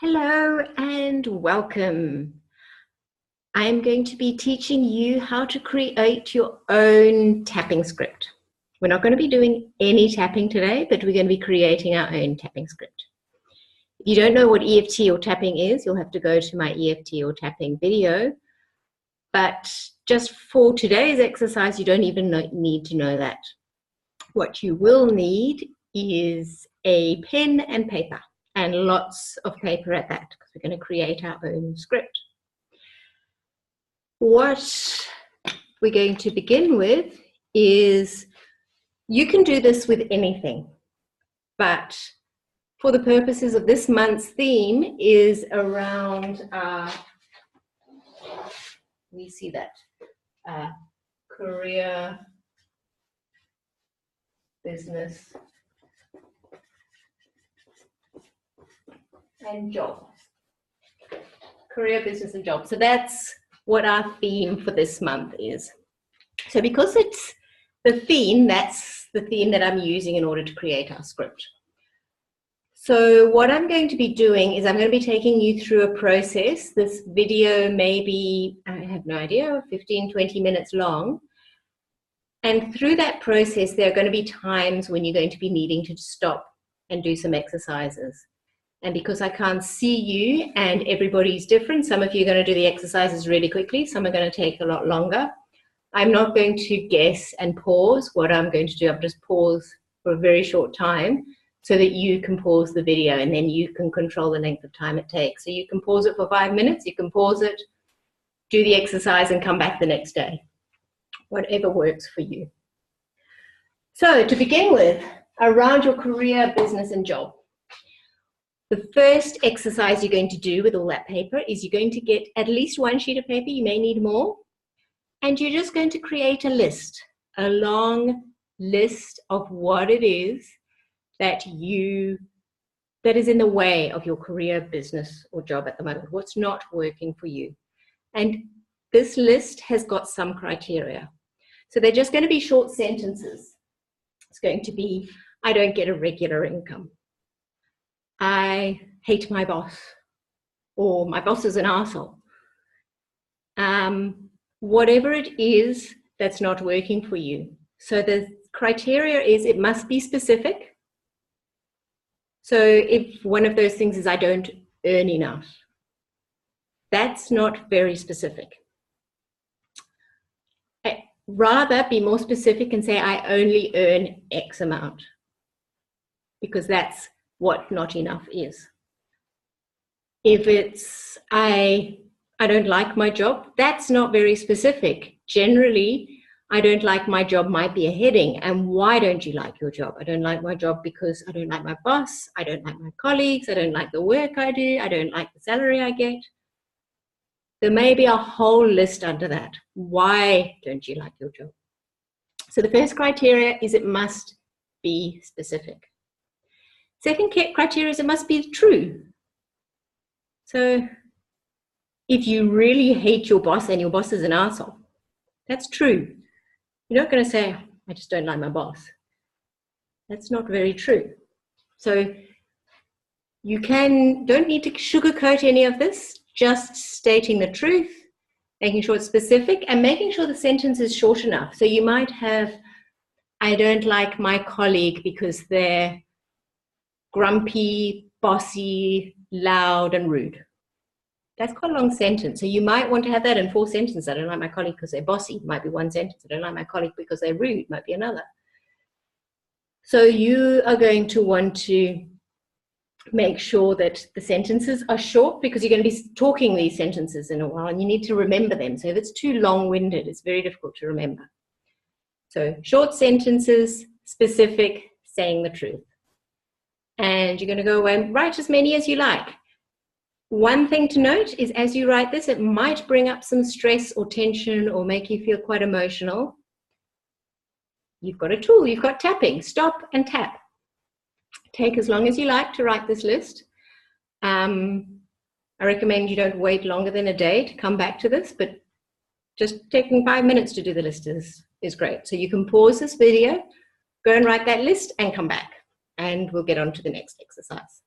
Hello and welcome. I'm going to be teaching you how to create your own tapping script. We're not going to be doing any tapping today, but we're going to be creating our own tapping script. If you don't know what EFT or tapping is, you'll have to go to my EFT or tapping video. But just for today's exercise, you don't even need to know that. What you will need is a pen and paper, and lots of paper at that, because we're going to create our own script. What we're going to begin with is, you can do this with anything, but for the purposes of this month's theme is around, we see that, career, business, and job. Career, business, and job. So that's what our theme for this month is. So because it's the theme, that's the theme that I'm using in order to create our script. So what I'm going to be doing is I'm going to be taking you through a process. This video may be, I have no idea, 15, 20 minutes long. And through that process, there are going to be times when you're going to be needing to stop and do some exercises. And because I can't see you and everybody's different, some of you are going to do the exercises really quickly, some are going to take a lot longer. I'm not going to guess and pause. What I'm going to do, I'll just pause for a very short time so that you can pause the video, and then you can control the length of time it takes. So you can pause it for 5 minutes, you can pause it, do the exercise and come back the next day. Whatever works for you. So to begin with, around your career, business, and job. The first exercise you're going to do with all that paper is you're going to get at least one sheet of paper, you may need more, and you're just going to create a list, a long list of what it is that is in the way of your career, business, or job at the moment, what's not working for you. And this list has got some criteria. So they're just going to be short sentences. It's going to be, I don't get a regular income. I hate my boss, or my boss is an arsehole. Whatever it is that's not working for you. So the criteria is it must be specific. So if one of those things is I don't earn enough, that's not very specific. Rather be more specific and say I only earn X amount, because that's what not enough is. If it's I don't like my job, that's not very specific. Generally, I don't like my job might be a heading. And why don't you like your job? I don't like my job because I don't like my boss, I don't like my colleagues, I don't like the work I do, I don't like the salary I get. There may be a whole list under that. Why don't you like your job? So the first criteria is it must be specific. Second criteria is it must be true. So if you really hate your boss and your boss is an arsehole, that's true. You're not going to say, I just don't like my boss. That's not very true. So you don't need to sugarcoat any of this, just stating the truth, making sure it's specific, and making sure the sentence is short enough. So you might have, I don't like my colleague because they're grumpy, bossy, loud, and rude. That's quite a long sentence. So you might want to have that in 4 sentences. I don't like my colleague because they're bossy, might be one sentence. I don't like my colleague because they're rude, might be another. So you are going to want to make sure that the sentences are short, because you're going to be talking these sentences in a while and you need to remember them. So if it's too long-winded, it's very difficult to remember. So short sentences, specific, saying the truth. And you're going to go away and write as many as you like. One thing to note is as you write this, it might bring up some stress or tension or make you feel quite emotional. You've got a tool, you've got tapping. Stop and tap. Take as long as you like to write this list. I recommend you don't wait longer than a day to come back to this, but just taking 5 minutes to do the list is great. So you can pause this video, go and write that list and come back, and we'll get on to the next exercise.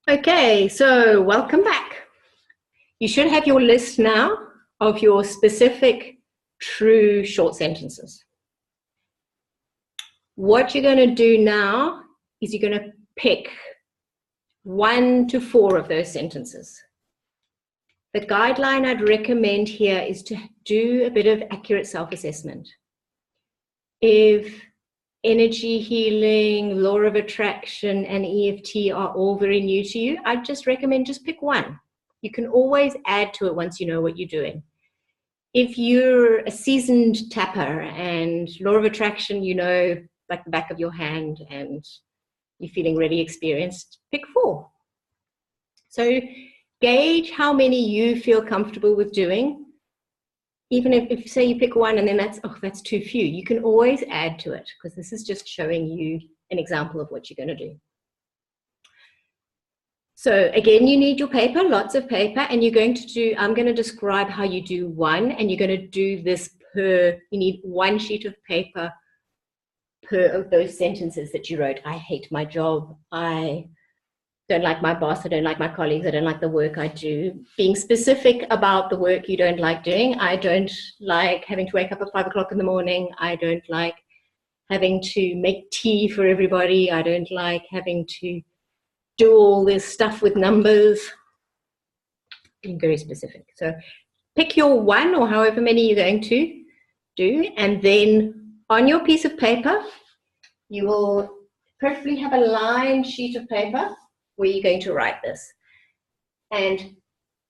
Okay, so welcome back. You should have your list now of your specific true short sentences. What you're going to do now is you're going to pick 1 to 4 of those sentences. The guideline I'd recommend here is to do a bit of accurate self-assessment. If energy healing, law of attraction, and EFT are all very new to you, I'd just recommend just pick 1. You can always add to it once you know what you're doing. If you're a seasoned tapper and law of attraction, you know, like the back of your hand, and you're feeling really experienced, pick 4. So gauge how many you feel comfortable with doing. Even if say you pick 1 and then that's too few, you can always add to it, because this is just showing you an example of what you're going to do. So again, you need your paper, lots of paper, and you're going to do, I'm going to describe how you do 1, and you're going to do this you need 1 sheet of paper per of those sentences that you wrote. I hate my job. I don't like my boss. I don't like my colleagues. I don't like the work I do. Being specific about the work you don't like doing. I don't like having to wake up at 5 o'clock in the morning. I don't like having to make tea for everybody. I don't like having to do all this stuff with numbers. Being very specific. So pick your 1 or however many you're going to do, and then on your piece of paper, you will preferably have a lined sheet of paper where you're going to write this, and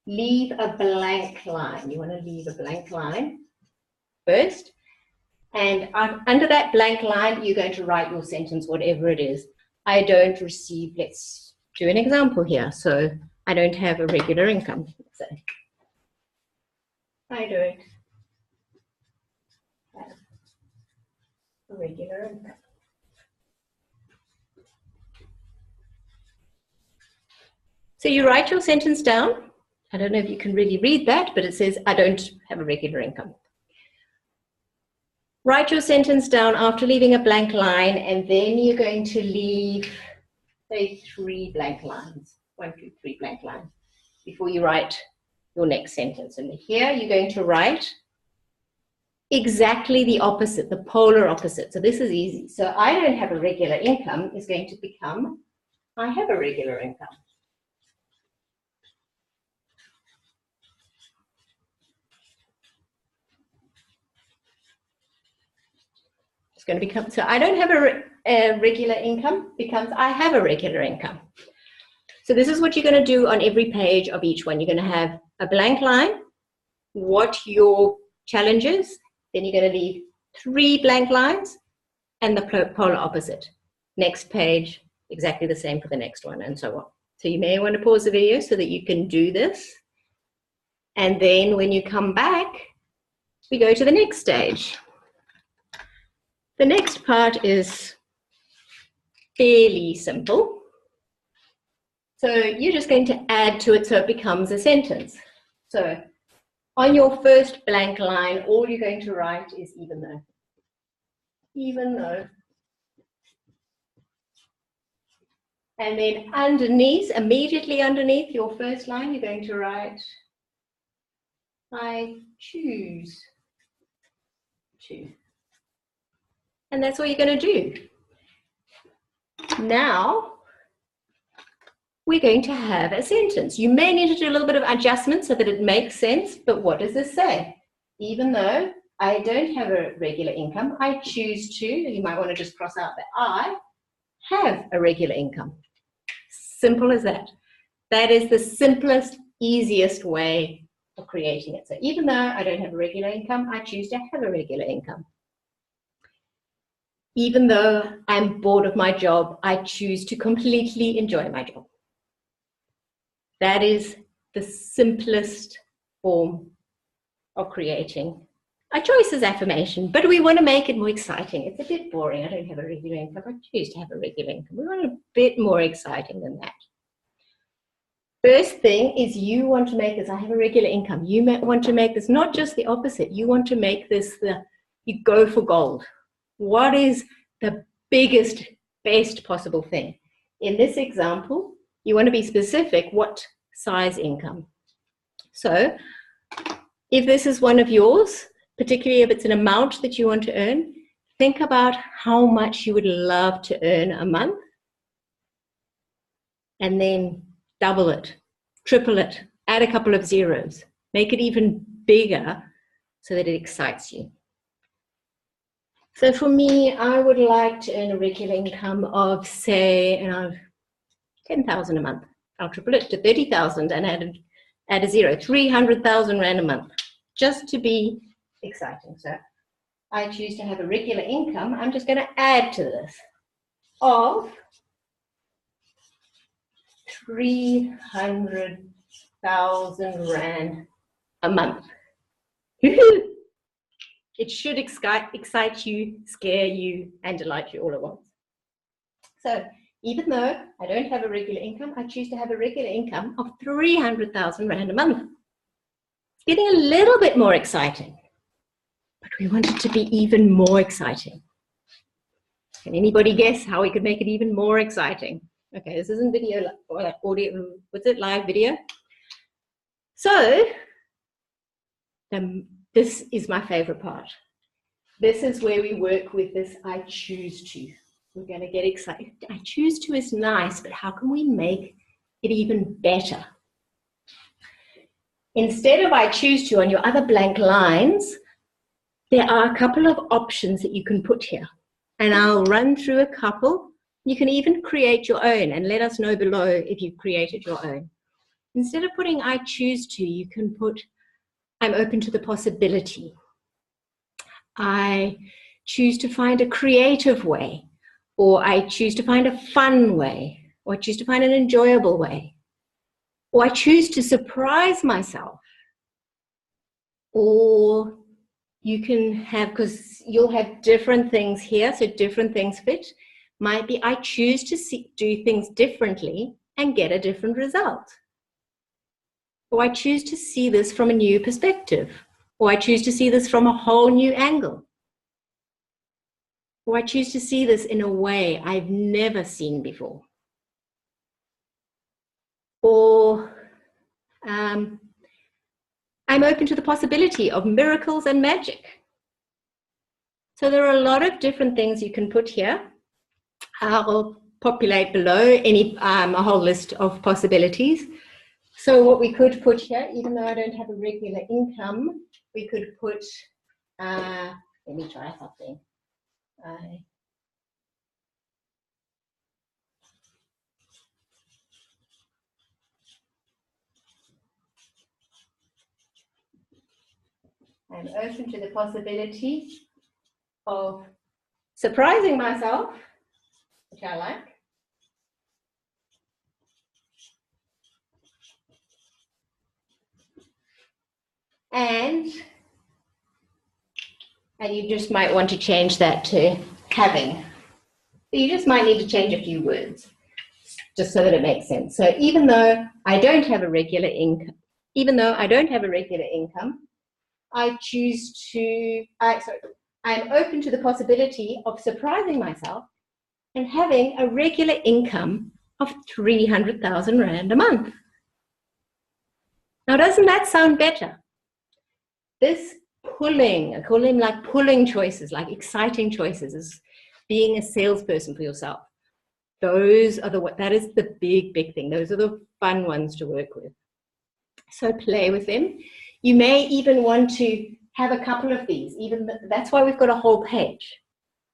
leave a blank line. You want to leave a blank line first, and under that blank line, you're going to write your sentence, whatever it is. I don't receive, let's do an example here. So I don't have a regular income. Let's say I don't have a regular income. So you write your sentence down. I don't know if you can really read that, but it says, I don't have a regular income. Write your sentence down after leaving a blank line, and then you're going to leave, say, 3 blank lines. 1, 2, 3 blank lines before you write your next sentence. And here you're going to write exactly the opposite, the polar opposite. So this is easy. So I don't have a regular income is going to become, I have a regular income. It's going to become, so I don't have a regular income becomes I have a regular income. So this is what you're going to do on every page of each one. You're going to have a blank line, what your challenge is, then you're going to leave 3 blank lines, and the polar opposite. Next page, exactly the same for the next one, and so on. So you may want to pause the video so that you can do this. And then when you come back, we go to the next stage. The next part is fairly simple. So you're just going to add to it so it becomes a sentence. So on your first blank line, all you're going to write is even though. Even though. And then underneath, immediately underneath your first line, you're going to write, I choose to. And that's what you're going to do. Now, we're going to have a sentence. You may need to do a little bit of adjustment so that it makes sense, but what does this say? Even though I don't have a regular income, I choose to, you might want to just cross out that I have a regular income. Simple as that. That is the simplest, easiest way of creating it. So even though I don't have a regular income, I choose to have a regular income. Even though I'm bored of my job, I choose to completely enjoy my job. That is the simplest form of creating a choices affirmation, but we want to make it more exciting. It's a bit boring. I don't have a regular income. I choose to have a regular income. We want a bit more exciting than that. First thing is you want to make this, I have a regular income. You want to make this not just the opposite. You want to make this you go for gold. What is the biggest, best possible thing? In this example, You want to be specific, what size income. So if this is one of yours, particularly if it's an amount that you want to earn, think about how much you would love to earn a month, and then double it, triple it, add a couple of zeros, make it even bigger so that it excites you. So for me, I would like to earn a regular income of, say, 10,000 a month. I'll triple it to 30,000 and add a zero, 300,000 Rand a month, just to be exciting. So I choose to have a regular income. I'm just going to add to this of 300,000 Rand a month. It should excite you, scare you, and delight you all at once. So even though I don't have a regular income, I choose to have a regular income of 300,000 Rand a month. It's getting a little bit more exciting, but we want it to be even more exciting. Can anybody guess how we could make it even more exciting? Okay, this isn't video or like audio, what's it, live video? So, this is my favorite part. This is where we work with this I choose to. We're going to get excited. I choose to is nice, but how can we make it even better? Instead of I choose to on your other blank lines, there are a couple of options that you can put here. And I'll run through a couple. You can even create your own and let us know below if you've created your own. Instead of putting I choose to, you can put I'm open to the possibility. I choose to find a creative way, or I choose to find a fun way, or I choose to find an enjoyable way, or I choose to surprise myself. Or you can have, because you'll have different things here, so different things fit, might be I choose to do things differently and get a different result. Or I choose to see this from a new perspective. Or I choose to see this from a whole new angle. Or I choose to see this in a way I've never seen before. Or I'm open to the possibility of miracles and magic. So there are a lot of different things you can put here. I'll populate below a whole list of possibilities. So what we could put here, even though I don't have a regular income, we could put, let me try something. I'm open to the possibility of surprising myself, which I like. And you just might want to change that to having. You just might need to change a few words just so that it makes sense. So even though I don't have a regular income, I choose to, I'm open to the possibility of surprising myself and having a regular income of 300,000 Rand a month. Now, doesn't that sound better? This pulling, I call them like pulling choices, like exciting choices, is being a salesperson for yourself. That is the big thing. Those are the fun ones to work with. So play with them. You may even want to have a couple of these. That's why we've got a whole page,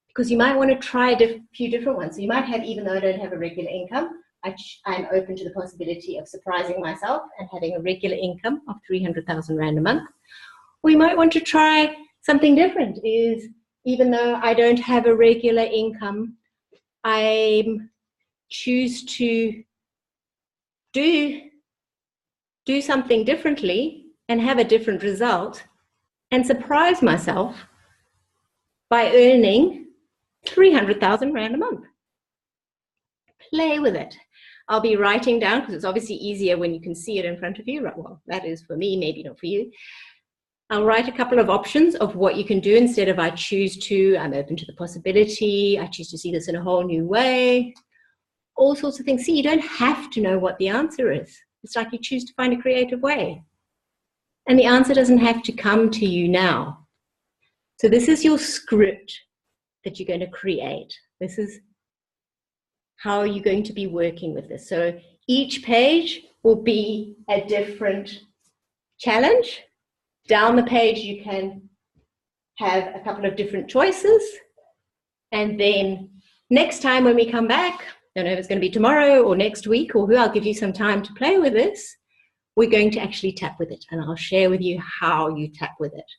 because you might want to try a few different ones. So you might have, even though I don't have a regular income, I'm open to the possibility of surprising myself and having a regular income of 300,000 Rand a month. Or you might want to try something different, is even though I don't have a regular income, I choose to do something differently and have a different result and surprise myself by earning 300,000 Rand a month. Play with it. I'll be writing down, because it's obviously easier when you can see it in front of you. Well, that is for me, maybe not for you. I'll write a couple of options of what you can do instead of I choose to, I'm open to the possibility, I choose to see this in a whole new way. all sorts of things. See, you don't have to know what the answer is. It's like you choose to find a creative way. And the answer doesn't have to come to you now. So this is your script that you're going to create. This is how you're going to be working with this. So each page will be a different challenge. Down the page, you can have a couple of different choices. And then next time when we come back, I don't know if it's going to be tomorrow or next week or who, I'll give you some time to play with this. We're going to actually tap with it, and I'll share with you how you tap with it.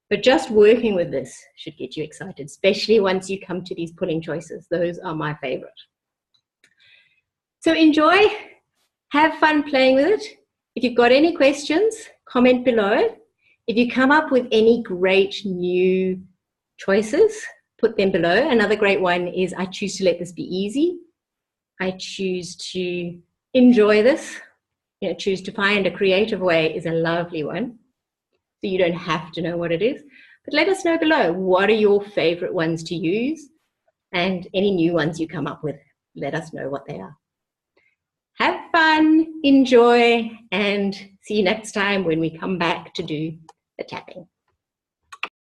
But just working with this should get you excited, especially once you come to these pulling choices. Those are my favorite. So enjoy, have fun playing with it. If you've got any questions, comment below. If you come up with any great new choices, put them below. Another great one is I choose to let this be easy. I choose to enjoy this. You know, choose to find a creative way is a lovely one. So you don't have to know what it is. But let us know below, what are your favorite ones to use? And any new ones you come up with, let us know what they are. Have fun, enjoy, and see you next time when we come back to do the tapping.